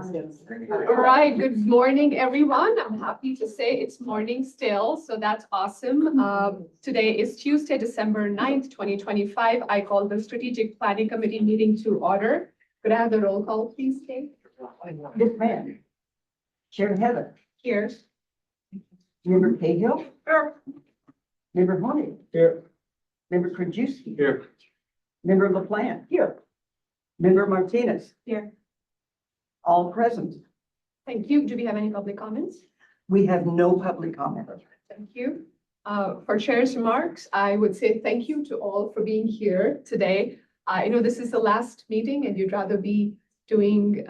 All right, good morning, everyone. I'm happy to say it's morning still, so that's awesome. Today is Tuesday, December 9th, 2025. I call the Strategic Planning Committee meeting to order. Could I have the roll call, please, Kate? Yes, ma'am. Chair Heather. Here. Member Cahill. Here. Member Honey. Here. Member Krajewski. Here. Member LaPlante. Here. Member Martinez. Here. All present. Thank you. Do we have any public comments? We have no public comment. Thank you. For chair's remarks, I would say thank you to all for being here today. I know this is the last meeting and you'd rather be doing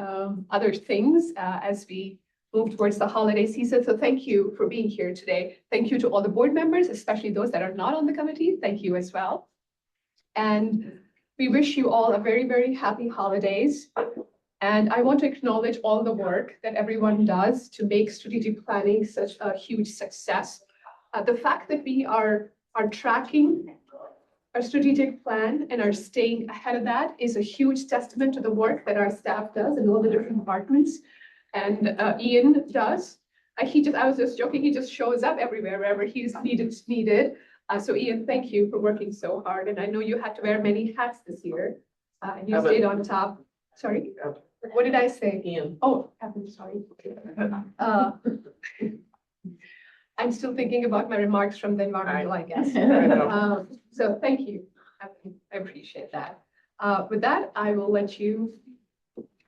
other things as we move towards the holiday season. So thank you for being here today. Thank you to all the board members, especially those that are not on the committee. Thank you as well. And we wish you all a very, very happy holidays. And I want to acknowledge all the work that everyone does to make strategic planning such a huge success. The fact that we are tracking our strategic plan and are staying ahead of that is a huge testament to the work that our staff does in all the different departments. And Ian does. I was just joking, he just shows up everywhere, wherever he's needed. So Ian, thank you for working so hard. And I know you had to wear many hats this year and you stayed on top. Sorry, what did I say? Ian. Oh, I'm sorry. I'm still thinking about my remarks from the environmental, I guess. So thank you. I appreciate that. With that, I will let you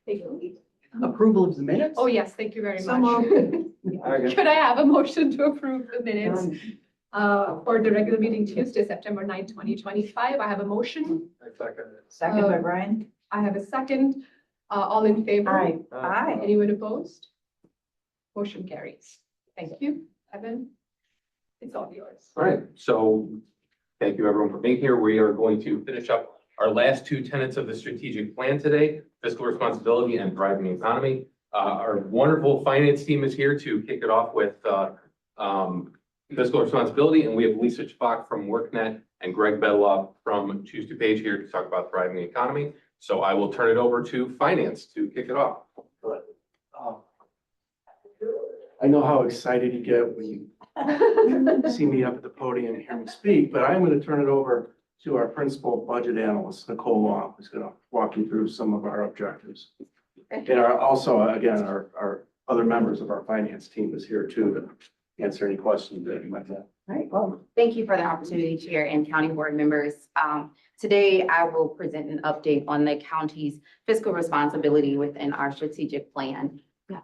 take the lead. Approval of the minutes? Oh, yes, thank you very So much. Okay. Could I have a motion to approve the minutes for the regular meeting Tuesday, September 9th, 2025? I have a motion. I second it. Second by Brian. I have a second. All in favor? Aye. Aye. Anyone opposed? Motion carries. Thank you. Evan, it's all yours. All right, so thank you everyone for being here. We are going to finish up our last two tenets of the strategic plan today, fiscal responsibility and thriving economy. Our wonderful finance team is here to kick it off with fiscal responsibility, and we have Lisa Chbach from WorkNet and Greg Bedloff from Choose DuPage here to talk about thriving economy. So I will turn it over to finance to kick it off. I know how excited you get when you see me up at the podium and hear me speak, but I'm going to turn it over to our principal budget analyst, Nicole Long, who's going to walk you through some of our objectives. And our other members of our finance team is here too to answer any questions that you might have. All right, well, thank you for the opportunity, Chair and County Board members. Today, I will present an update on the county's fiscal responsibility within our strategic plan. Yes.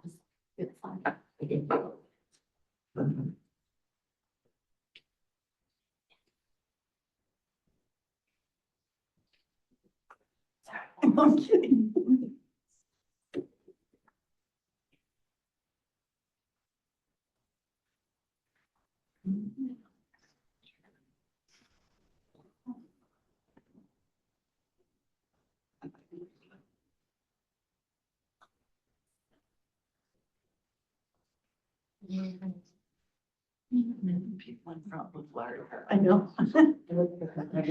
I'm kidding. People in front with large. I know. That's what I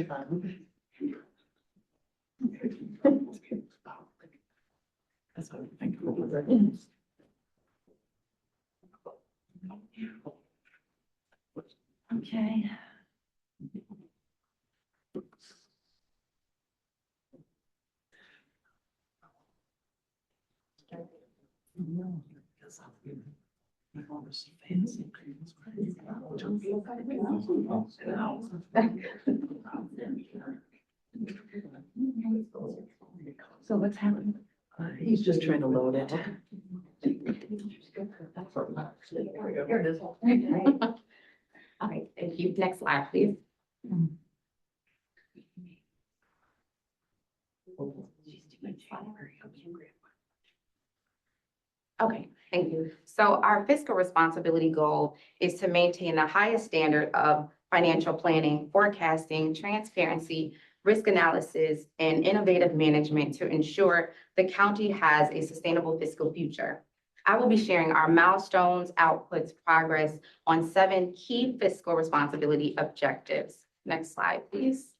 think. Okay. No, because so what's happening? He's just trying to load it. Here it is. All right, thank you. Next slide, please. Okay, thank you. So our fiscal responsibility goal is to maintain the highest standard of financial planning, forecasting, transparency, risk analysis, and innovative management to ensure the county has a sustainable fiscal future. I will be sharing our milestones, outputs, progress on 7 key fiscal responsibility objectives. Next slide, please.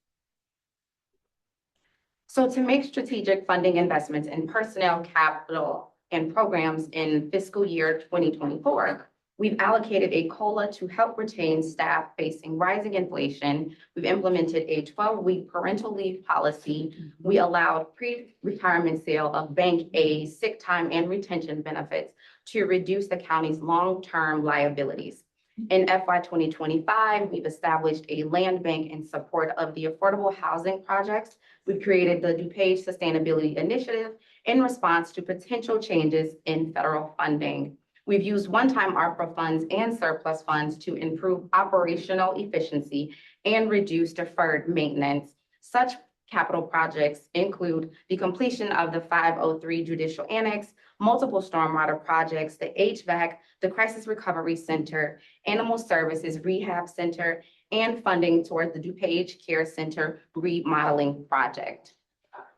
So to make strategic funding investments in personnel, capital, and programs in fiscal year 2024, we've allocated a COLA to help retain staff facing rising inflation. We've implemented a 12-week parental leave policy. We allowed pre-retirement sale of bank aid, sick time, and retention benefits to reduce the county's long-term liabilities. In FY 2025, we've established a land bank in support of the affordable housing projects. We've created the DuPage Sustainability Initiative in response to potential changes in federal funding. We've used one-time ARPA funds and surplus funds to improve operational efficiency and reduce deferred maintenance. Such capital projects include the completion of the 503 Judicial Annex, multiple stormwater projects, the HVAC, the Crisis Recovery Center, Animal Services Rehab Center, and funding towards the DuPage Care Center remodeling project.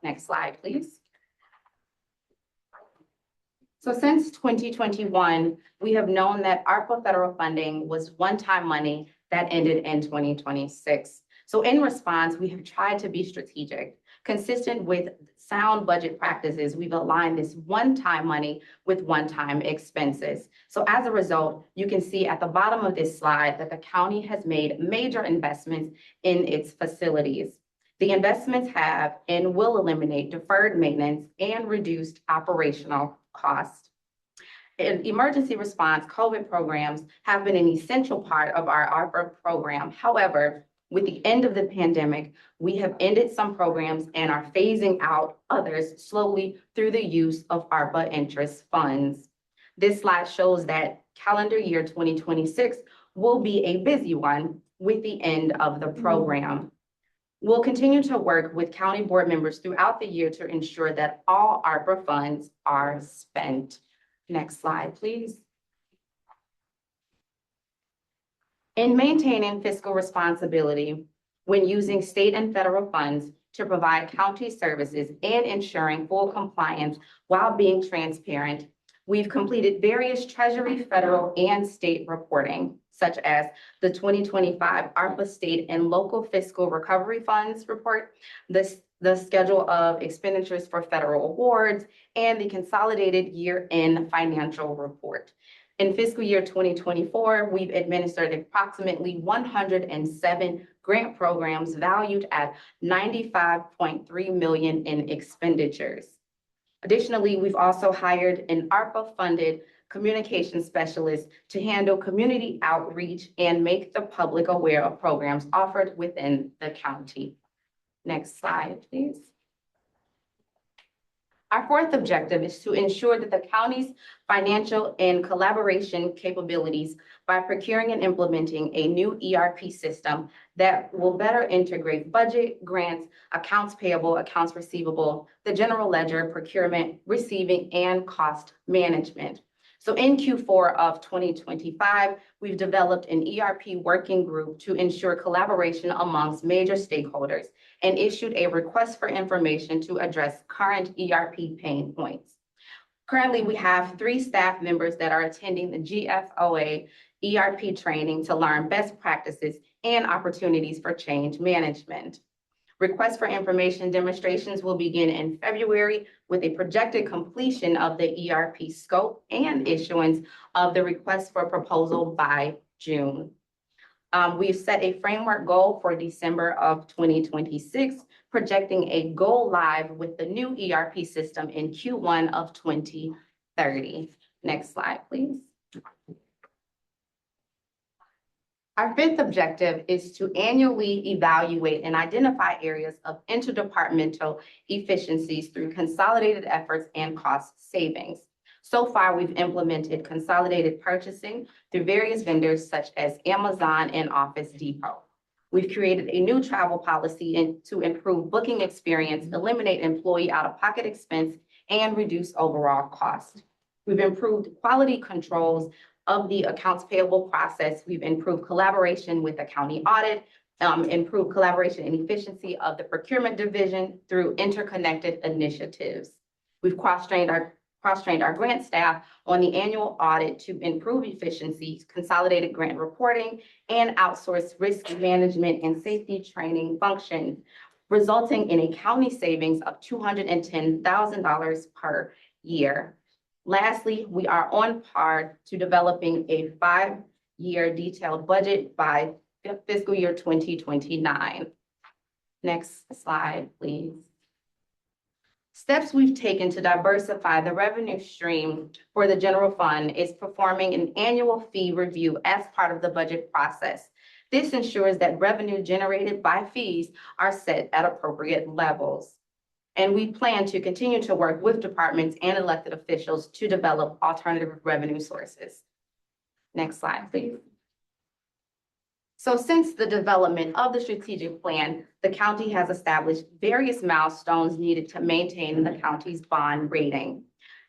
Next slide, please. So since 2021, we have known that ARPA federal funding was one-time money that ended in 2026. So in response, we have tried to be strategic. Consistent with sound budget practices, we've aligned this one-time money with one-time expenses. So as a result, you can see at the bottom of this slide that the county has made major investments in its facilities. The investments have and will eliminate deferred maintenance and reduced operational costs. In emergency response, COVID programs have been an essential part of our ARPA program. However, with the end of the pandemic, we have ended some programs and are phasing out others slowly through the use of ARPA interest funds. This slide shows that calendar year 2026 will be a busy one with the end of the program. We'll continue to work with county board members throughout the year to ensure that all ARPA funds are spent. Next slide, please. In maintaining fiscal responsibility, when using state and federal funds to provide county services and ensuring full compliance while being transparent, we've completed various Treasury, federal, and state reporting, such as the 2025 ARPA State and Local Fiscal Recovery Funds report, the schedule of expenditures for federal awards, and the consolidated year-end financial report. In fiscal year 2024, we've administered approximately 107 grant programs valued at $95.3 million in expenditures. Additionally, we've also hired an ARPA-funded communication specialist to handle community outreach and make the public aware of programs offered within the county. Next slide, please. Our fourth objective is to ensure that the county's financial and collaboration capabilities by procuring and implementing a new ERP system that will better integrate budget, grants, accounts payable, accounts receivable, the general ledger, procurement, receiving, and cost management. So in Q4 of 2025, we've developed an ERP working group to ensure collaboration amongst major stakeholders and issued a request for information to address current ERP pain points. Currently, we have 3 staff members that are attending the GFOA ERP training to learn best practices and opportunities for change management. Request for information demonstrations will begin in February with a projected completion of the ERP scope and issuance of the request for proposal by June. We've set a framework goal for December of 2026, projecting a go live with the new ERP system in Q1 of 2030. Next slide, please. Our fifth objective is to annually evaluate and identify areas of interdepartmental efficiencies through consolidated efforts and cost savings. So far, we've implemented consolidated purchasing through various vendors such as Amazon and Office Depot. We've created a new travel policy to improve booking experience, eliminate employee out-of-pocket expense, and reduce overall cost. We've improved quality controls of the accounts payable process. We've improved collaboration with the county audit, improved collaboration and efficiency of the procurement division through interconnected initiatives. We've cross-trained our grant staff on the annual audit to improve efficiencies, consolidated grant reporting, and outsource risk management and safety training functions, resulting in a county savings of $210,000 per year. Lastly, we are on par to developing a 5-year detailed budget by fiscal year 2029. Next slide, please. Steps we've taken to diversify the revenue stream for the general fund is performing an annual fee review as part of the budget process. This ensures that revenue generated by fees are set at appropriate levels. And we plan to continue to work with departments and elected officials to develop alternative revenue sources. Next slide, please. So since the development of the strategic plan, the county has established various milestones needed to maintain the county's bond rating.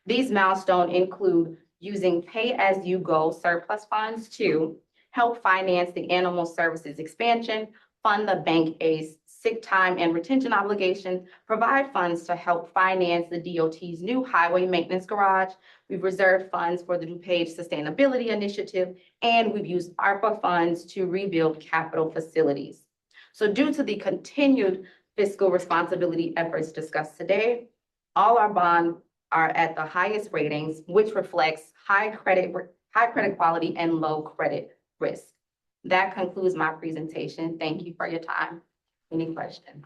These milestones include using pay-as-you-go surplus funds to help finance the animal services expansion, fund the bank aid's sick time and retention obligation, provide funds to help finance the DOT's new highway maintenance garage. We've reserved funds for the DuPage Sustainability Initiative, and we've used ARPA funds to rebuild capital facilities. So due to the continued fiscal responsibility efforts discussed today, all our bonds are at the highest ratings, which reflects high credit quality and low credit risk. That concludes my presentation. Thank you for your time. Any questions?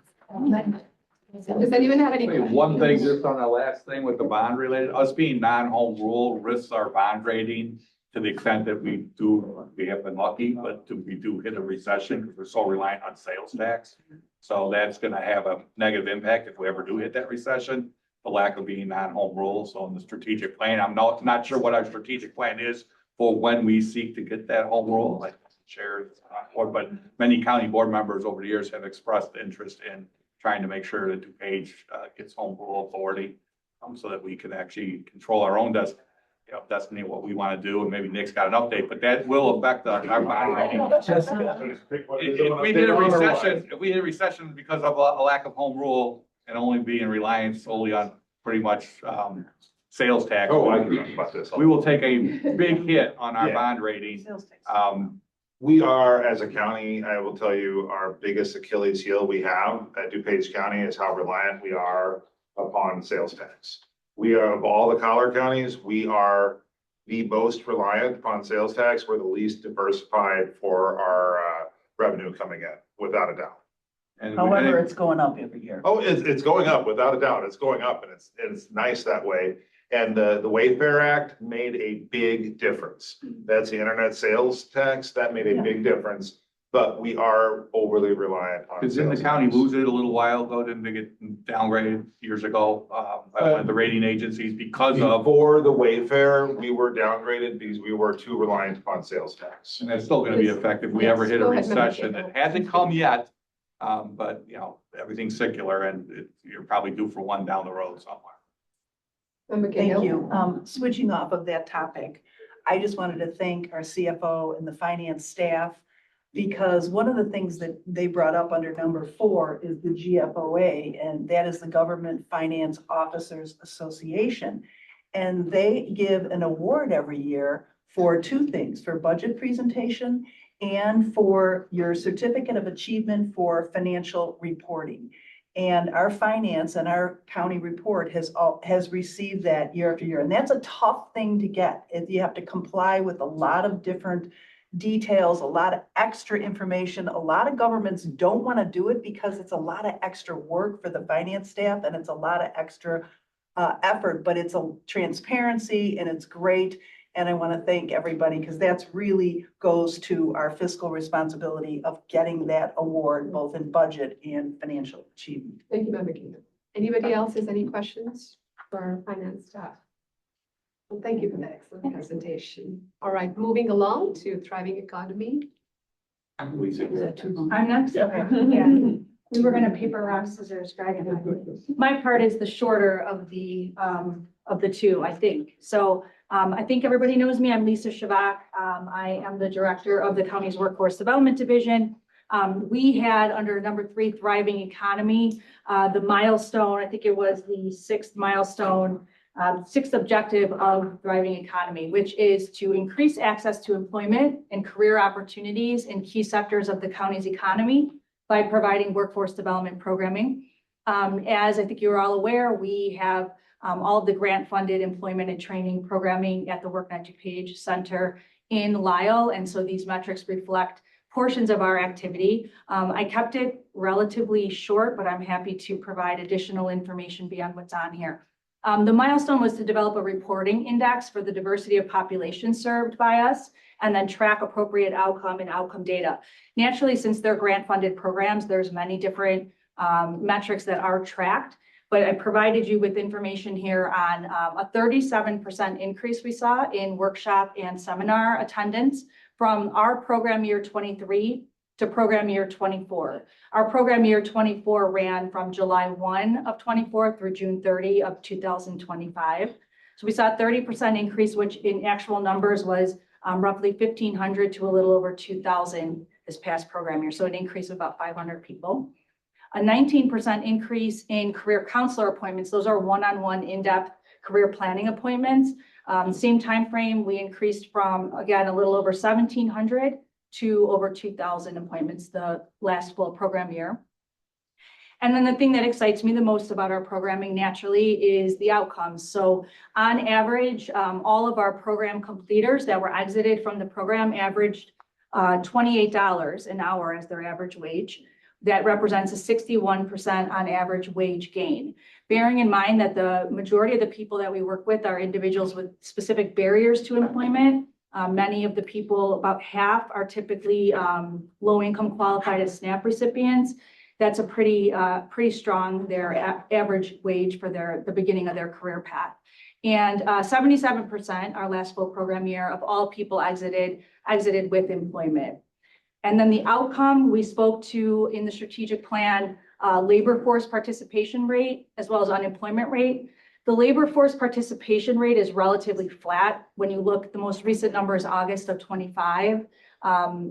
Does anyone have any Wait, questions? one thing just on the last thing with the bond related, us being non-home rule risks our bond rating to the extent that we have been lucky, but we do hit a recession because we're so reliant on sales tax. So that's gonna have a negative impact if we ever do hit that recession, the lack of being non-home rule. So in the strategic plan, I'm not sure what our strategic plan is for when we seek to get that home rule, like chairs, but many county board members over the years have expressed interest in trying to make sure that DuPage gets home rule authority, so that we can actually control our own destiny, what we want to do. And maybe Nick's got an update, but that will affect our bond rating. If we hit a recession because of a lack of home rule and only being reliant solely on pretty much sales tax. Oh, I can talk about this. We will take a big hit on our Yeah. bond rating. Sales tax. We are, as a county, I will tell you, our biggest Achilles heel we have at DuPage County is how reliant we are upon sales tax. We are, of all the collar counties, we are the most reliant upon sales tax. We're the least diversified for our revenue coming in, without a doubt. However, it's going up every year. Oh, it's going up, without a doubt. It's going up, and it's nice that way. And the Wayfair Act made a big difference. That's the internet sales tax. That made a big difference. But we are overly reliant on. Because didn't the county lose it a little while ago? Didn't they get downgraded years ago by one of the rating agencies because of? Before the Wayfair, we were downgraded because we were too reliant upon sales tax. And that's still gonna be effective if we ever hit a Go ahead, Member recession. Cagle. It hasn't come yet, but you know, everything's secular and you're probably due for one down the road somewhere. Member Thank Cahill? you. Switching off of that topic, I just wanted to thank our CFO and the finance staff, because one of the things that they brought up under number 4 is the GFOA, and that is the Government Finance Officers Association. And they give an award every year for 2 things, for budget presentation and for your certificate of achievement for financial reporting. And our finance and our county report has received that year after year. And that's a tough thing to get. You have to comply with a lot of different details, a lot of extra information. A lot of governments don't want to do it because it's a lot of extra work for the finance staff and it's a lot of extra effort, but it's a transparency and it's great. And I want to thank everybody because that's really goes to our fiscal responsibility of getting that award, both in budget and financial achievement. Thank you, Member Cahill. Anybody else has any questions for our finance staff? Well, thank you for that excellent presentation. All right, moving along to thriving economy. Is that too long? I'm next, okay, yeah. We were gonna paper, rock, scissors, dragon. My part is the shorter of the 2, I think. So, I think everybody knows me. I'm Lisa Shavak. I am the director of the county's Workforce Development Division. We had under number 3, thriving economy, the milestone, I think it was the 6th milestone, 6th objective of thriving economy, which is to increase access to employment and career opportunities in key sectors of the county's economy by providing workforce development programming. As I think you're all aware, we have all of the grant-funded employment and training programming at the WorkNet DuPage Center in Lisle. And so these metrics reflect portions of our activity. I kept it relatively short, but I'm happy to provide additional information beyond what's on here. The milestone was to develop a reporting index for the diversity of population served by us, and then track appropriate outcome and outcome data. Naturally, since they're grant-funded programs, there's many different metrics that are tracked, but I provided you with information here on a 37% increase we saw in workshop and seminar attendance from our program year 23 to program year 24. Our program year 24 ran from July 1 of 24 through June 30 of 2025. So we saw a 30% increase, which in actual numbers was roughly 1,500 to a little over 2,000 this past program year. So an increase of about 500 people. A 19% increase in career counselor appointments. Those are one-on-one in-depth career planning appointments. Same time frame, we increased from, again, a little over 1,700 to over 2,000 appointments the last full program year. And then the thing that excites me the most about our programming naturally is the outcomes. So on average, all of our program completers that were exited from the program averaged $28 an hour as their average wage. That represents a 61% on average wage gain. Bearing in mind that the majority of the people that we work with are individuals with specific barriers to employment. Many of the people, about half, are typically low income qualified as SNAP recipients. That's a pretty strong, their average wage for the beginning of their career path. And 77%, our last full program year, of all people exited with employment. And then the outcome we spoke to in the strategic plan, labor force participation rate, as well as unemployment rate. The labor force participation rate is relatively flat. When you look, the most recent number is August of 25.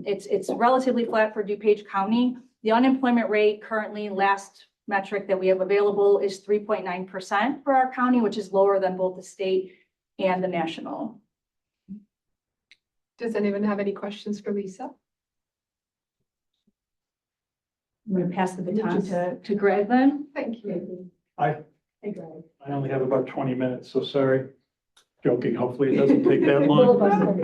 It's relatively flat for DuPage County. The unemployment rate currently, last metric that we have available, is 3.9% for our county, which is lower than both the state and the national. Does anyone have any questions for Lisa? I'm going to pass the baton to Greg then. Thank you. Hi, Hey, Greg. I only have about 20 minutes, so sorry. Joking, hopefully it doesn't take that long.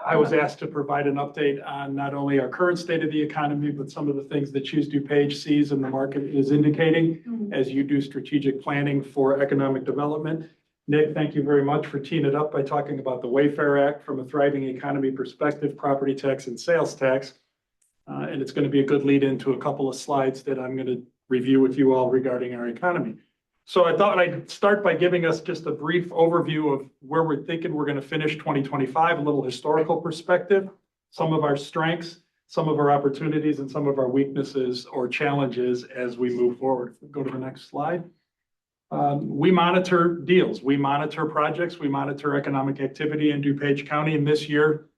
I was asked to provide an update on not only our current state of the economy, but some of the things that Choose DuPage sees and the market is indicating as you do strategic planning for economic development. Nick, thank you very much for teeing it up by talking about the Wayfair Act from a thriving economy perspective, property tax and sales tax. And it's going to be a good lead into a couple of slides that I'm going to review with you all regarding our economy. So I thought I'd start by giving us just a brief overview of where we're thinking we're going to finish 2025, a little historical perspective, some of our strengths, some of our opportunities, and some of our weaknesses or challenges as we move forward. Go to the next slide. We monitor deals, we monitor projects, we monitor economic activity in DuPage County. And this year,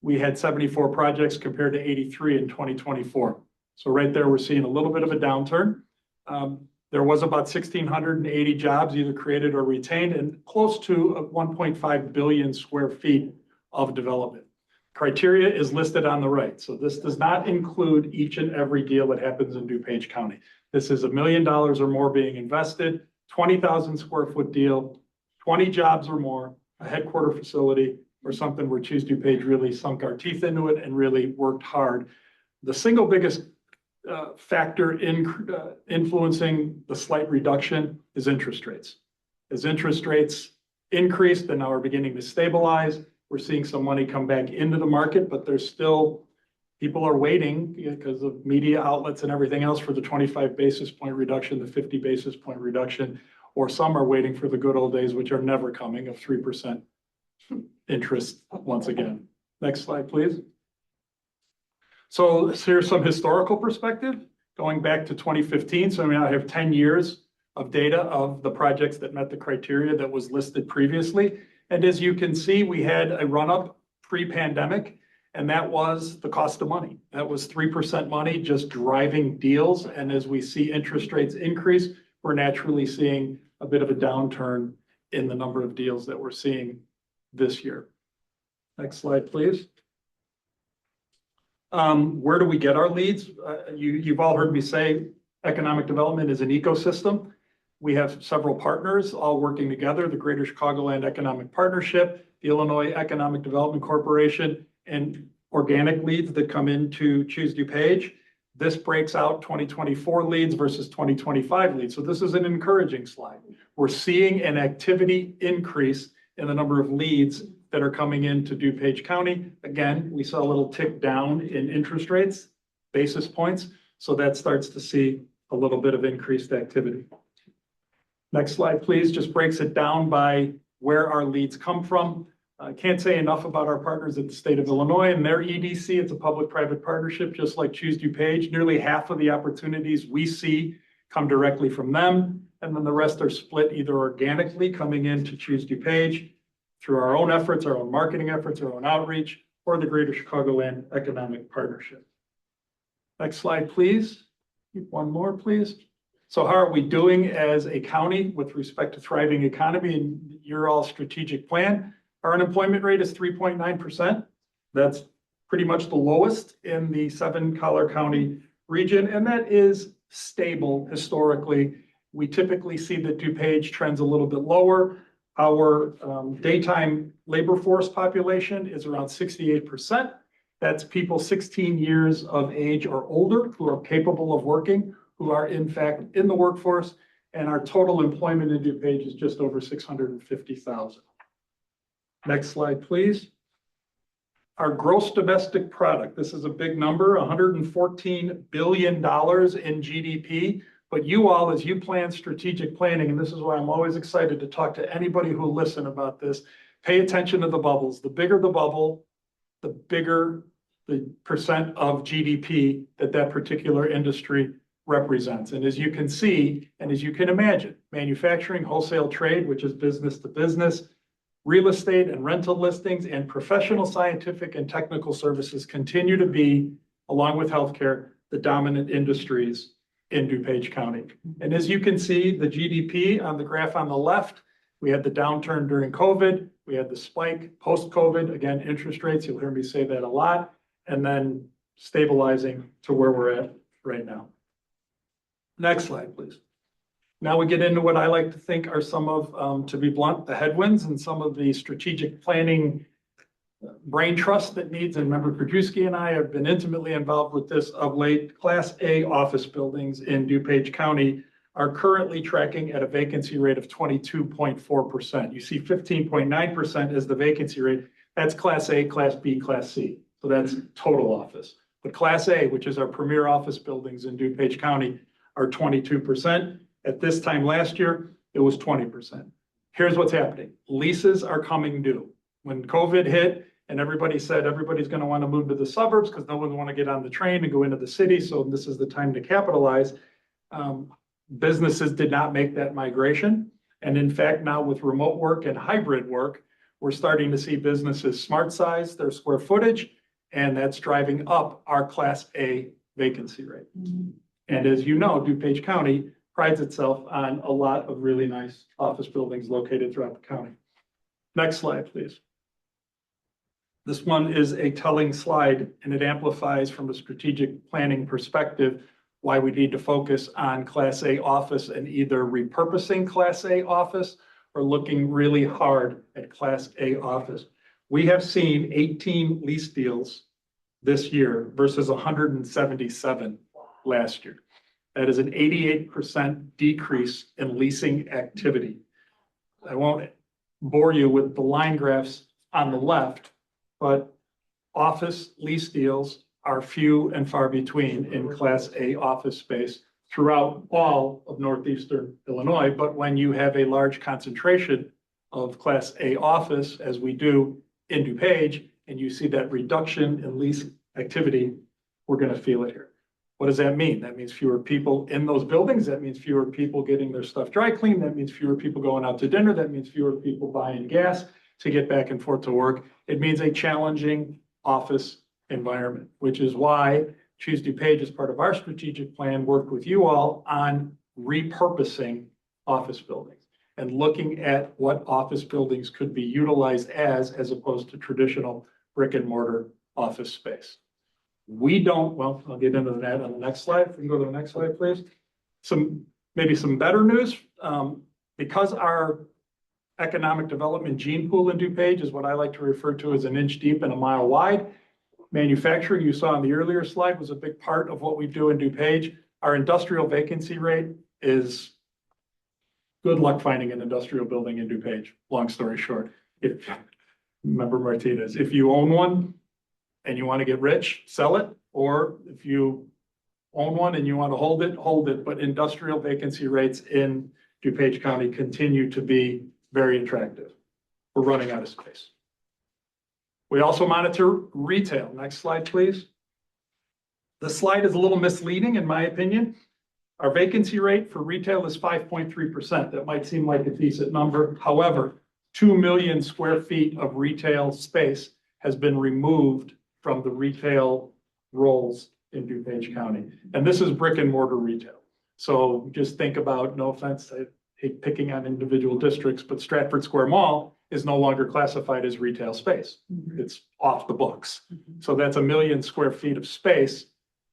we had 74 projects compared to 83 in 2024. So right there, we're seeing a little bit of a downturn. There was about 1,680 jobs either created or retained, and close to 1.5 billion square feet of development. Criteria is listed on the right. So this does not include each and every deal that happens in DuPage County. This is $1 million or more being invested, 20,000 square foot deal, 20 jobs or more, a headquarter facility, or something where Choose DuPage really sunk our teeth into it and really worked hard. The single biggest factor in influencing the slight reduction is interest rates. As interest rates increased and now are beginning to stabilize, we're seeing some money come back into the market, but there's still, people are waiting because of media outlets and everything else for the 25 basis point reduction, the 50 basis point reduction, or some are waiting for the good old days, which are never coming, of 3% interest once again. Next slide, please. So here's some historical perspective going back to 2015. So we now have 10 years of data of the projects that met the criteria that was listed previously. And as you can see, we had a run up pre-pandemic, and that was the cost of money. That was 3% money just driving deals. And as we see interest rates increase, we're naturally seeing a bit of a downturn in the number of deals that we're seeing this year. Next slide, please. Where do we get our leads? You've all heard me say economic development is an ecosystem. We have several partners all working together, the Greater Chicagoland Economic Partnership, the Illinois Economic Development Corporation, and organic leads that come into Choose DuPage. This breaks out 2024 leads versus 2025 leads. So this is an encouraging slide. We're seeing an activity increase in the number of leads that are coming into DuPage County. Again, we saw a little tick down in interest rates, basis points. So that starts to see a little bit of increased activity. Next slide, please. Just breaks it down by where our leads come from. I can't say enough about our partners at the state of Illinois and their EDC. It's a public-private partnership, just like Choose DuPage. Nearly half of the opportunities we see come directly from them. And then the rest are split either organically coming in to Choose DuPage through our own efforts, our own marketing efforts, our own outreach, or the Greater Chicagoland Economic Partnership. Next slide, please. One more, please. So how are we doing as a county with respect to thriving economy and your all strategic plan? Our unemployment rate is 3.9%. That's pretty much the lowest in the 7 County region, and that is stable historically. We typically see that DuPage trends a little bit lower. Our daytime labor force population is around 68%. That's people 16 years of age or older who are capable of working, who are in fact in the workforce, and our total employment in DuPage is just over 650,000. Next slide, please. Our gross domestic product, this is a big number, $114 billion in GDP. But you all, as you plan strategic planning, and this is why I'm always excited to talk to anybody who will listen about this, pay attention to the bubbles. The bigger the bubble, the bigger the percent of GDP that particular industry represents. And as you can see, and as you can imagine, manufacturing, wholesale trade, which is business to business, real estate and rental listings, and professional, scientific, and technical services continue to be, along with healthcare, the dominant industries in DuPage County. And as you can see, the GDP on the graph on the left, we had the downturn during COVID, we had the spike post-COVID, again, interest rates, you'll hear me say that a lot, and then stabilizing to where we're at right now. Next slide, please. Now we get into what I like to think are some of, to be blunt, the headwinds and some of the strategic planning brain trust that needs, and member Krajewski and I have been intimately involved with this of late. Class A office buildings in DuPage County are currently tracking at a vacancy rate of 22.4%. You see 15.9% as the vacancy rate. That's Class A, Class B, Class C. So that's total office. But Class A, which is our premier office buildings in DuPage County, are 22%. At this time last year, it was 20%. Here's what's happening. Leases are coming due. When COVID hit and everybody said everybody's going to want to move to the suburbs because no one want to get on the train and go into the city, so this is the time to capitalize. Businesses did not make that migration. And in fact, now with remote work and hybrid work, we're starting to see businesses smart size their square footage, and that's driving up our Class A vacancy rate. And as you know, DuPage County prides itself on a lot of really nice office buildings located throughout the county. Next slide, please. This one is a telling slide, and it amplifies from a strategic planning perspective why we need to focus on Class A office and either repurposing Class A office or looking really hard at Class A office. We have seen 18 lease deals this year versus 177 last year. That is an 88% decrease in leasing activity. I won't bore you with the line graphs on the left, but office lease deals are few and far between in Class A office space throughout all of northeastern Illinois. But when you have a large concentration of Class A office, as we do in DuPage, and you see that reduction in lease activity, we're going to feel it here. What does that mean? That means fewer people in those buildings. That means fewer people getting their stuff dry cleaned. That means fewer people going out to dinner. That means fewer people buying gas to get back and forth to work. It means a challenging office environment, which is why Choose DuPage, as part of our strategic plan, worked with you all on repurposing office buildings and looking at what office buildings could be utilized as opposed to traditional brick and mortar office space. We don't, well, I'll get into that on the next slide. If we can go to the next slide, please. Some Maybe some better news, because our economic development gene pool in DuPage is what I like to refer to as an inch deep and a mile wide. Manufacturing, you saw on the earlier slide, was a big part of what we do in DuPage. Our industrial vacancy rate is good luck finding an industrial building in DuPage, long story short. If, remember Martinez, if you own one and you want to get rich, sell it. Or if you own one and you want to hold it. But industrial vacancy rates in DuPage County continue to be very attractive. We're running out of space. We also monitor retail. Next slide, please. This slide is a little misleading in my opinion. Our vacancy rate for retail is 5.3%. That might seem like a decent number. However, 2 million square feet of retail space has been removed from the retail roles in DuPage County. And this is brick and mortar retail. So just think about, no offense, I hate picking on individual districts, but Stratford Square Mall is no longer classified as retail space. It's off the books. So that's 1 million square feet of space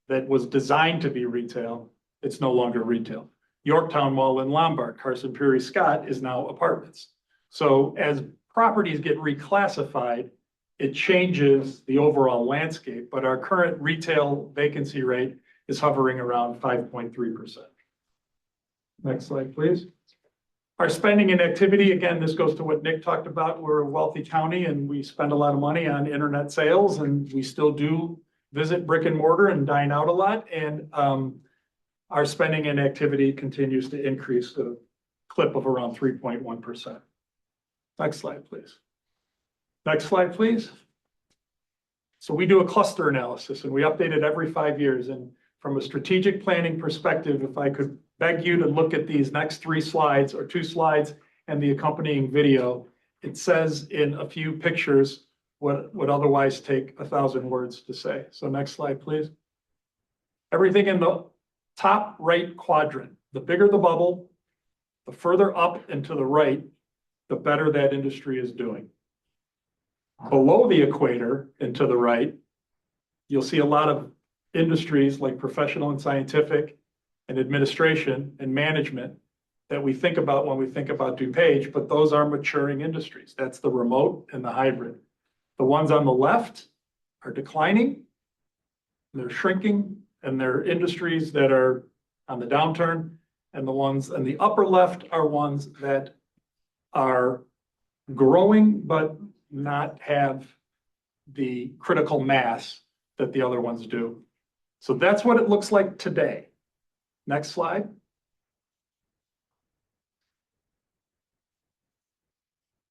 that was designed to be retail. It's no longer retail. Yorktown Mall in Lombard, Carson Peary Scott is now apartments. So as properties get reclassified, it changes the overall landscape, but our current retail vacancy rate is hovering around 5.3%. Next slide, please. Our spending and activity, again, this goes to what Nick talked about. We're a wealthy county and we spend a lot of money on internet sales, and we still do visit brick and mortar and dine out a lot. And our spending and activity continues to increase at a clip of around 3.1%. Next slide, please. Next slide, please. So we do a cluster analysis and we update it every 5 years. And from a strategic planning perspective, if I could beg you to look at these next 3 slides or 2 slides and the accompanying video, it says in a few pictures what would otherwise take 1,000 words to say. So next slide, please. Everything in the top right quadrant, the bigger the bubble, the further up and to the right, the better that industry is doing. Below the equator and to the right, you'll see a lot of industries like professional and scientific and administration and management that we think about when we think about DuPage, but those are maturing industries. That's the remote and the hybrid. The ones on the left are declining, they're shrinking, and they're industries that are on the downturn, and the ones in the upper left are ones that are growing, but not have the critical mass that the other ones do. So that's what it looks like today. Next slide.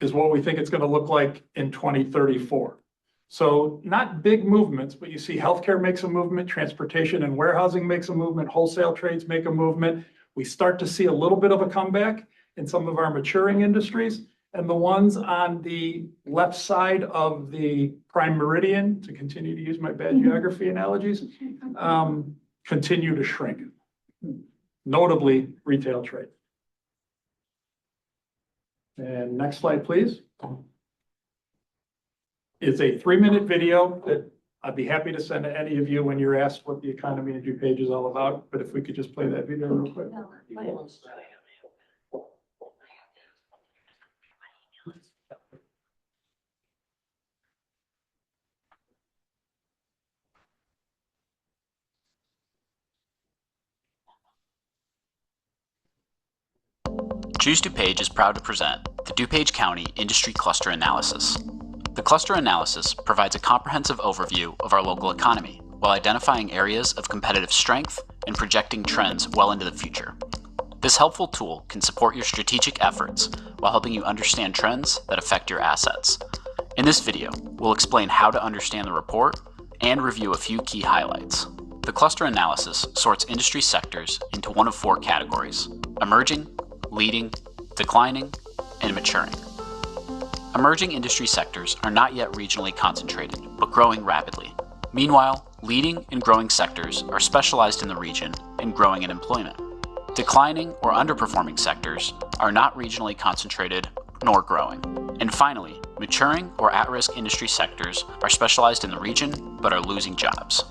Is what we think it's going to look like in 2034. So not big movements, but you see healthcare makes a movement, transportation and warehousing makes a movement, wholesale trades make a movement. We start to see a little bit of a comeback in some of our maturing industries. And the ones on the left side of the prime meridian, to continue to use my bad geography analogies, continue to shrink, notably retail trade. And next slide, please. It's a 3-minute video that I'd be happy to send to any of you when you're asked what the economy in DuPage is all about. But if we could just play that video real quick. Choose DuPage is proud to present the DuPage County Industry Cluster Analysis. The cluster analysis provides a comprehensive overview of our local economy while identifying areas of competitive strength and projecting trends well into the future. This helpful tool can support your strategic efforts while helping you understand trends that affect your assets. In this video, we'll explain how to understand the report and review a few key highlights. The cluster analysis sorts industry sectors into one of 4 categories: emerging, leading, declining, and maturing. Emerging industry sectors are not yet regionally concentrated, but growing rapidly. Meanwhile, leading and growing sectors are specialized in the region and growing in employment. Declining or underperforming sectors are not regionally concentrated nor growing. And finally, maturing or at-risk industry sectors are specialized in the region but are losing jobs.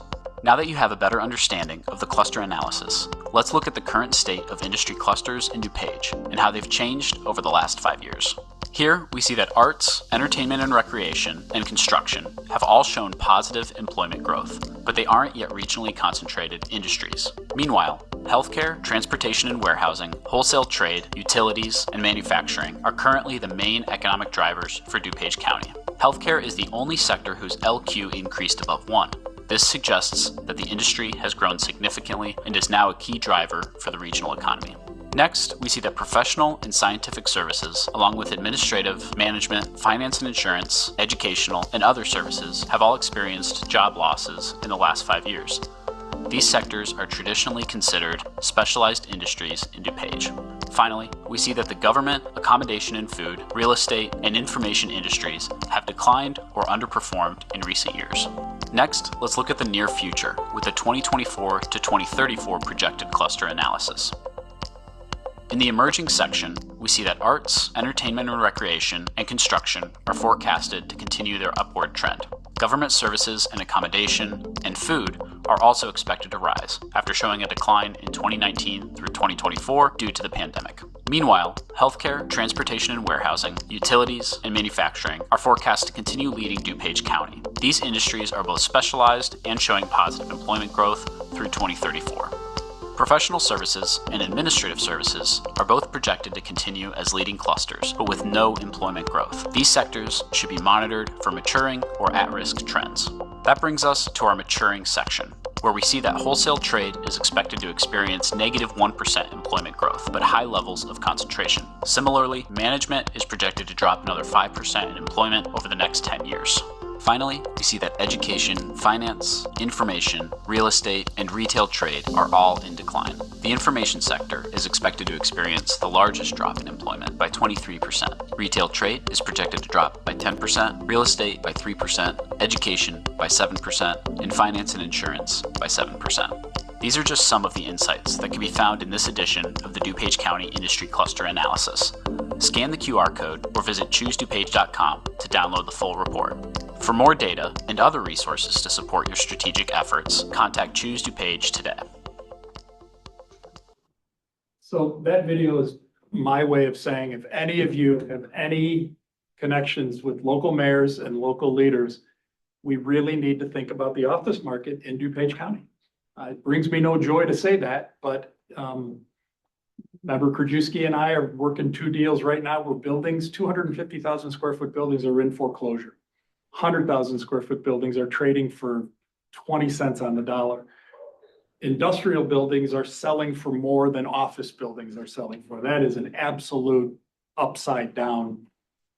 Now that you have a better understanding of the cluster analysis, let's look at the current state of industry clusters in DuPage and how they've changed over the last 5 years. Here, we see that arts, entertainment and recreation, and construction have all shown positive employment growth, but they aren't yet regionally concentrated industries. Meanwhile, healthcare, transportation and warehousing, wholesale trade, utilities, and manufacturing are currently the main economic drivers for DuPage County. Healthcare is the only sector whose LQ increased above 1. This suggests that the industry has grown significantly and is now a key driver for the regional economy. Next, we see that professional and scientific services, along with administrative, management, finance and insurance, educational, and other services, have all experienced job losses in the last 5 years. These sectors are traditionally considered specialized industries in DuPage. Finally, we see that the government, accommodation and food, real estate, and information industries have declined or underperformed in recent years. Next, let's look at the near future with the 2024 to 2034 projected cluster analysis. In the emerging section, we see that arts, entertainment and recreation, and construction are forecasted to continue their upward trend. Government services and accommodation and food are also expected to rise after showing a decline in 2019 through 2024 due to the pandemic. Meanwhile, healthcare, transportation and warehousing, utilities, and manufacturing are forecast to continue leading DuPage County. These industries are both specialized and showing positive employment growth through 2034. Professional services and administrative services are both projected to continue as leading clusters, but with no employment growth. These sectors should be monitored for maturing or at-risk trends. That brings us to our maturing section, where we see that wholesale trade is expected to experience negative 1% employment growth, but high levels of concentration. Similarly, management is projected to drop another 5% in employment over the next 10 years. Finally, we see that education, finance, information, real estate, and retail trade are all in decline. The information sector is expected to experience the largest drop in employment by 23%. Retail trade is projected to drop by 10%, real estate by 3%, education by 7%, and finance and insurance by 7%. These are just some of the insights that can be found in this edition of the DuPage County Industry Cluster Analysis. Scan the QR code or visit choosedupage.com to download the full report. For more data and other resources to support your strategic efforts, contact Choose DuPage today. So that video is my way of saying if any of you have any connections with local mayors and local leaders, we really need to think about the office market in DuPage County. It brings me no joy to say that, but Member Krajewski and I are working 2 deals right now where buildings, 250,000 square foot buildings are in foreclosure. 100,000 square foot buildings are trading for 20 cents on the dollar. Industrial buildings are selling for more than office buildings are selling for. That is an absolute upside down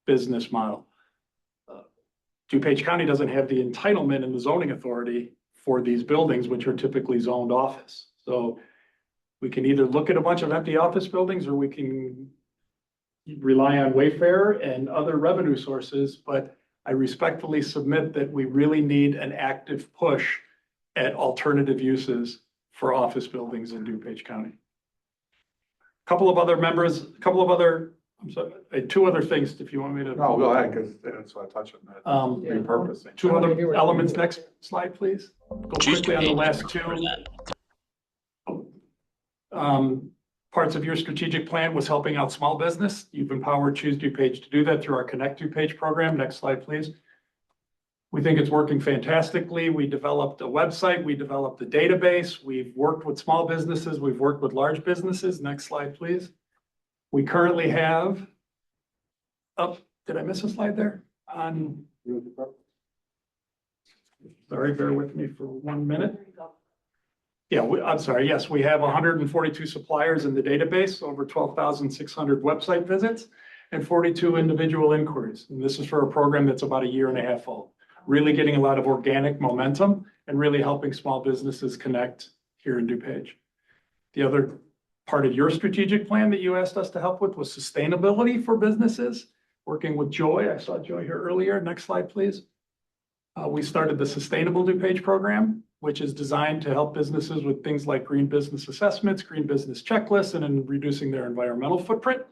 business model. DuPage County doesn't have the entitlement and the zoning authority for these buildings, which are typically zoned office. So we can either look at a bunch of empty office buildings or we can rely on Wayfair and other revenue sources, but I respectfully submit that we really need an active push at alternative uses for office buildings in DuPage County. I'm sorry, 2 other things if you want me to. No, go ahead, because that's what I touched on that. Repurposing. 2 other elements. Next slide, please. Go quickly on the last 2. Parts of your strategic plan was helping out small business. You've empowered Choose DuPage to do that through our Connect DuPage program. Next slide, please. We think it's working fantastically. We developed a website. We developed a database. We've worked with small businesses. We've worked with large businesses. Next slide, please. We currently have, did I miss a slide there? Sorry, bear with me for 1 minute. Yeah, I'm sorry. Yes, we have 142 suppliers in the database, over 12,600 website visits, and 42 individual inquiries. And this is for a program that's about 1.5 years old. Really getting a lot of organic momentum and really helping small businesses connect here in DuPage. The other part of your strategic plan that you asked us to help with was sustainability for businesses, working with Joy. I saw Joy here earlier. Next slide, please. We started the Sustainable DuPage program, which is designed to help businesses with things like green business assessments, green business checklists, and in reducing their environmental footprint.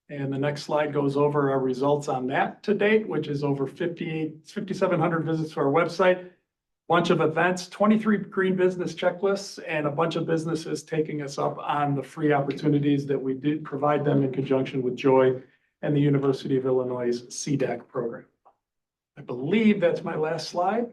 And the next slide goes over our results on that to date, which is over 5,700 visits to our website. bunch of events, 23 green business checklists, and a bunch of businesses taking us up on the free opportunities that we did provide them in conjunction with Joy and the University of Illinois' CDAC program. I believe that's my last slide.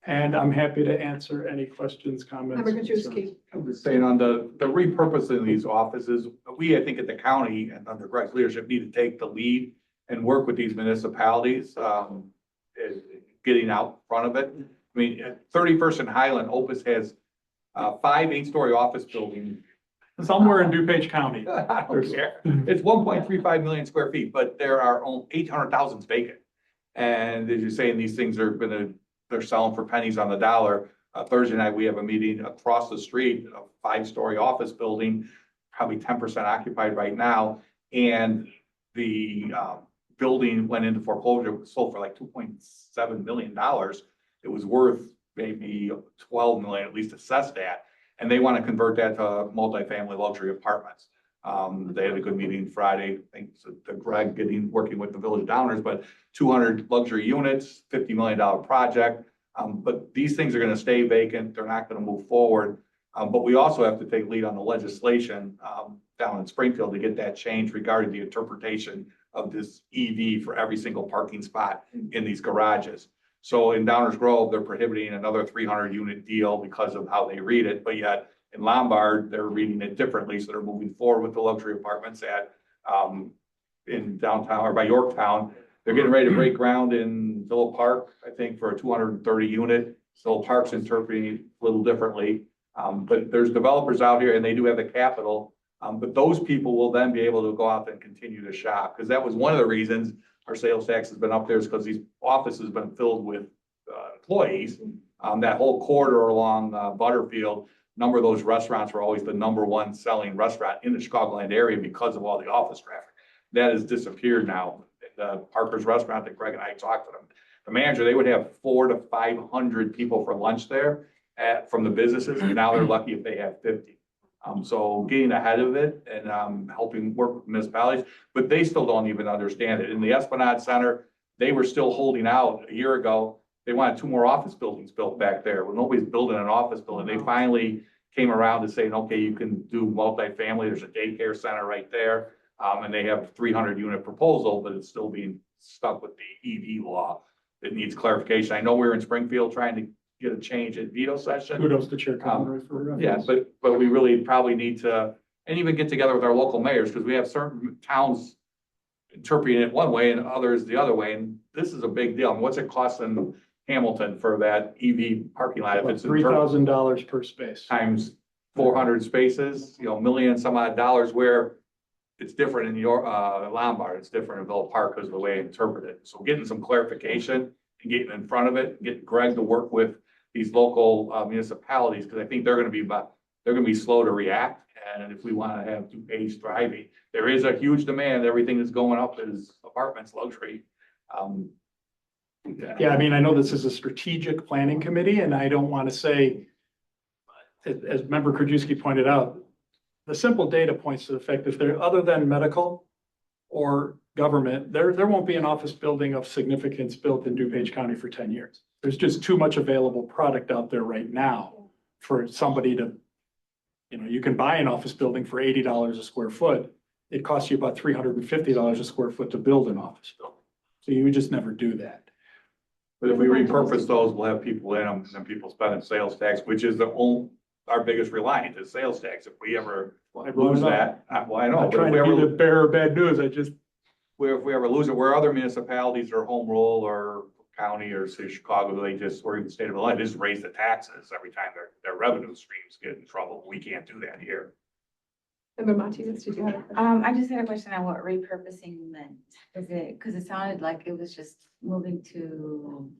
And I'm happy to answer any questions, comments. Member concerns. Krajewski. I'm just saying on the repurposing these offices, we, I think at the county and under Greg's leadership, need to take the lead and work with these municipalities, getting out front of it. I mean, at 31st and Highland, Opus has 5 8-story office buildings. Somewhere in DuPage County. I don't care. It's 1.35 million square feet, but there are only 800,000 vacant. And as you're saying, these things they're selling for pennies on the dollar. Thursday night, we have a meeting across the street, a 5-story office building, probably 10% occupied right now. And the building went into foreclosure, it was sold for like $2.7 million. It was worth maybe 12 million, at least assessed at. And they want to convert that to multifamily luxury apartments. They had a good meeting Friday, I think, so Greg working with the Village Downers, but 200 luxury units, $50 million project. But these things are going to stay vacant. They're not going to move forward. But we also have to take lead on the legislation down in Springfield to get that change regarding the interpretation of this EV for every single parking spot in these garages. So in Downers Grove, they're prohibiting another 300 unit deal because of how they read it, but yet in Lombard, they're reading it differently. So they're moving forward with the luxury apartments in downtown or by Yorktown. They're getting ready to break ground in Villa Park, I think, for a 230 unit. So Park's interpreting it a little differently. But there's developers out here and they do have the capital. But those people will then be able to go out and continue to shop. Because that was one of the reasons our sales tax has been up there, is because these offices have been filled with employees. That whole corridor along Butterfield, number of those restaurants were always the #1 selling restaurant in the Chicagoland area because of all the office traffic. That has disappeared now. The Parker's Restaurant that Greg and I talked to them, the manager, they would have 400 to 500 people for lunch there from the businesses. And now they're lucky if they have 50. So getting ahead of it and helping work with municipalities, but they still don't even understand it. In the Esplanade Center, they were still holding out a year ago. They wanted 2 more office buildings built back there. Well, nobody's building an office building. They finally came around to saying, okay, you can do multifamily. There's a daycare center right there. And they have 300 unit proposal, but it's still being stuck with the EV law. It needs clarification. I know we're in Springfield trying to get a change at veto session. Kudos to Chair Conroy for. Yeah, but we really probably need to, and even get together with our local mayors, because we have certain towns interpreting it one way and others the other way. And this is a big deal. I mean, what's it costing Hamilton for that EV parking lot? If it's $3,000 per space. times 400 spaces, $1 million some odd dollars, where it's different in your Lombard, it's different in Villa Park because of the way I interpret it. So getting some clarification and getting in front of it, getting Greg to work with these local municipalities, because I think they're going to be slow to react. And if we want to have DuPage thriving, there is a huge demand. Everything that's going up is apartments, luxury. Yeah, I mean, I know this is a strategic planning committee, and I don't want to say, as Member Krajewski pointed out, the simple data points to the fact that there, other than medical or government, there won't be an office building of significance built in DuPage County for 10 years. There's just too much available product out there right now for somebody to, you can buy an office building for $80 a square foot. It costs you about $350 a square foot to build an office building. So you would just never do that. But if we repurpose those, we'll have people in them and people spending sales tax, which is our biggest reliance is sales tax. If we ever lose that, well, I know. I'm But if trying we to be ever, the bearer of bad news. if we ever lose it, where other municipalities or home rule or county or city of Chicago, or even the state of Illinois, they just raise the taxes every time their revenue streams get in trouble. We can't do that here. Member Martinez, did you have a question? I just had a question on what repurposing meant. Is it, because it sounded like it was just moving to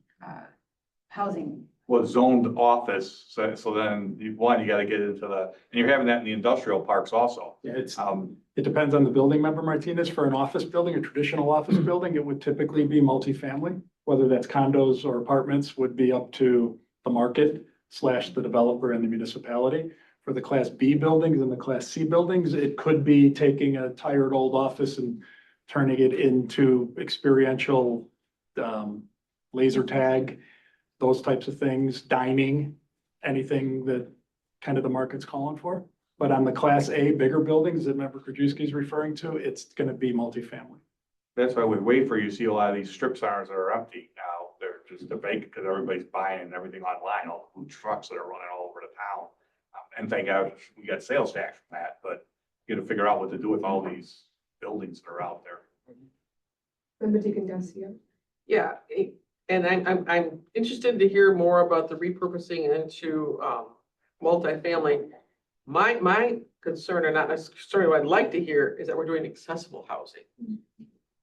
housing. Was zoned office, so then you gotta get into and you're having that in the industrial parks also. Yeah, it depends on the building, Member Martinez. For an office building, a traditional office building, it would typically be multifamily. Whether that's condos or apartments would be up to the market / the developer and the municipality. For the Class B buildings and the Class C buildings, it could be taking a tired old office and turning it into experiential laser tag those types of things, dining, anything that kind of the market's calling for. But on the Class A bigger buildings that Member Krajewski's referring to, it's gonna be multifamily. That's why we wait for you, see a lot of these strip centers that are empty now. They're just vacant because everybody's buying everything online, all the food trucks that are running all over the town. And thank God we got sales tax from that, but you gotta figure out what to do with all these buildings that are out there. Member Deacon Garcia. Yeah, and I'm interested to hear more about the repurposing into multifamily. My concern, or not necessarily what I'd like to hear, is that we're doing accessible housing.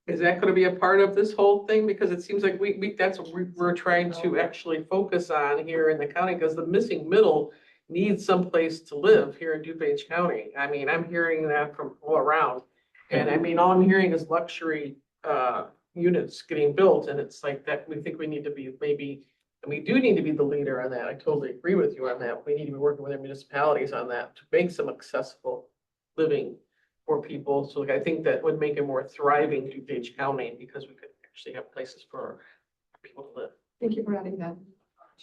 Is that gonna be a part of this whole thing? Because it seems like that's what we're trying to actually focus on here in the county, because the missing middle needs someplace to live here in DuPage County. I mean, I'm hearing that from all around. And I mean, all I'm hearing is luxury units getting built, and it's like that, we think we need to be maybe, and we do need to be the leader on that. I totally agree with you on that. We need to be working with our municipalities on that to make some accessible living for people. So like, I think that would make a more thriving DuPage County, because we could actually have places for people to live. Thank you for adding that.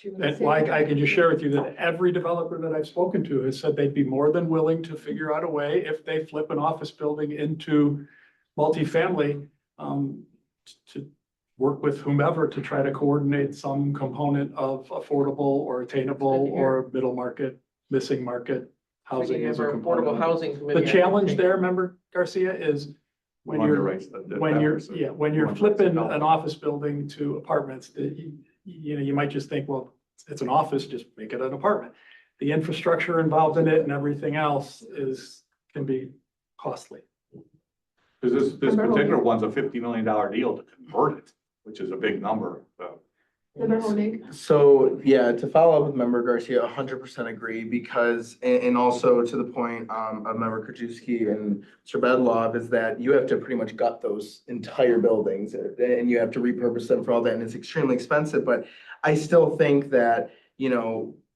And like, I can just share with you that every developer that I've spoken to has said they'd be more than willing to figure out a way, if they flip an office building into multifamily, to work with whomever to try to coordinate some component of affordable or attainable or middle market, missing market housing We as have a our component. affordable housing committee. The challenge there, Member Garcia, is when you're flipping an office building to apartments, that you might just think, well, it's an office, just make it an apartment. The infrastructure involved in it and everything else can be costly. Because this particular one's a $50 million deal to convert it, which is a big number, so. Member Honig. So, yeah, to follow up with Member Garcia, 100% agree, because, and also to the point of Member Krajewski and Mr. Bedlov, is that you have to pretty much gut those entire buildings and you have to repurpose them for all that, and it's extremely expensive. But I still think that,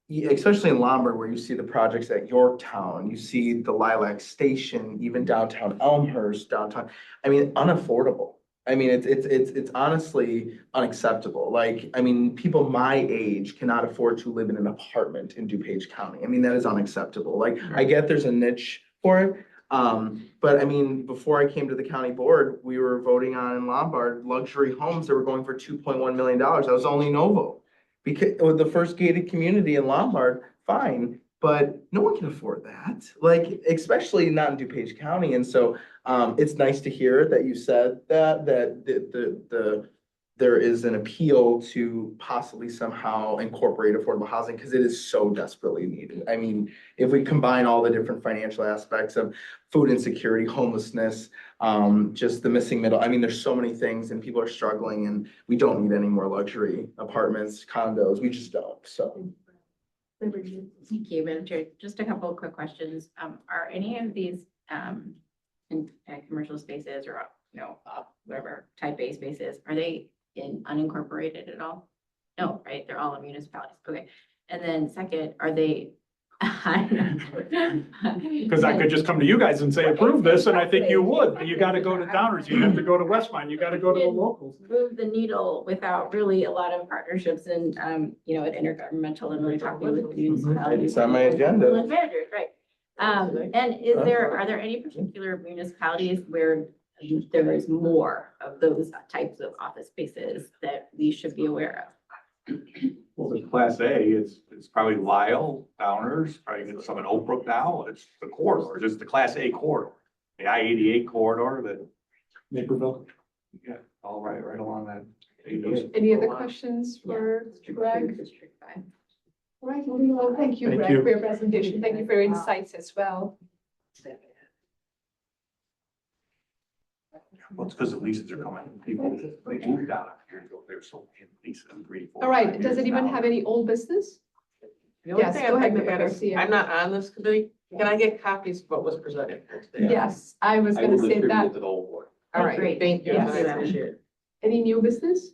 especially in Lombard, where you see the projects at Yorktown, you see the Lilac Station, even downtown Elmhurst, downtown, I mean, unaffordable. I mean, it's honestly unacceptable. Like, I mean, people my age cannot afford to live in an apartment in DuPage County. I mean, that is unacceptable. Like, I get there's a niche for it. But I mean, before I came to the county board, we were voting on in Lombard luxury homes that were going for $2.1 million. That was only Novo. Because with the first gated community in Lombard, fine, but no one can afford that. Like, especially not in DuPage County. And so it's nice to hear that you said that there is an appeal to possibly somehow incorporate affordable housing, because it is so desperately needed. I mean, if we combine all the different financial aspects of food insecurity, homelessness, just the missing middle, I mean, there's so many things, and people are struggling, and we don't need any more luxury apartments, condos. We just don't. So. Thank you, Madam Chair. Just a couple of quick questions. Are any of these in commercial spaces or whatever type A spaces, are they in unincorporated at all? No, right? They're all in municipalities. Okay. And then second, are they? Because I could just come to you guys and say, approve this, and I think you would, but you gotta go to Downers, you have to go to Westmont, you gotta go to the locals. Move the needle without really a lot of partnerships and, at intergovernmental and really talking with the municipalities. It's on my agenda. And managers, right. And are there any particular municipalities where there is more of those types of office spaces that we should be aware of? Well, the Class A, it's probably Lyle, Downers, probably get some in Oak Brook now. It's the corridor, just the Class A corridor. The I-88 corridor that, Naperville. yeah, all right along that. Any other questions for Greg? All right, moving along. Thank you, Thank Greg, you. for your presentation. Thank you for your insights as well. Well, it's because the leases are coming. People, they moved out of here and go there, so leases 3, 4. All right, does anyone have any old business? The only Yes, thing go I'd ahead, like to Member add is, Garcia. I'm not on this committee. Can I get copies of what was presented here today? Yes, I was gonna say that. To the whole board. All right, Great. thank you. Yes. I appreciate it. Any new business?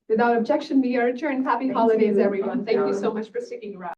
Without objection, we are adjourned. Happy holidays, everyone. Thank you so much for sticking around.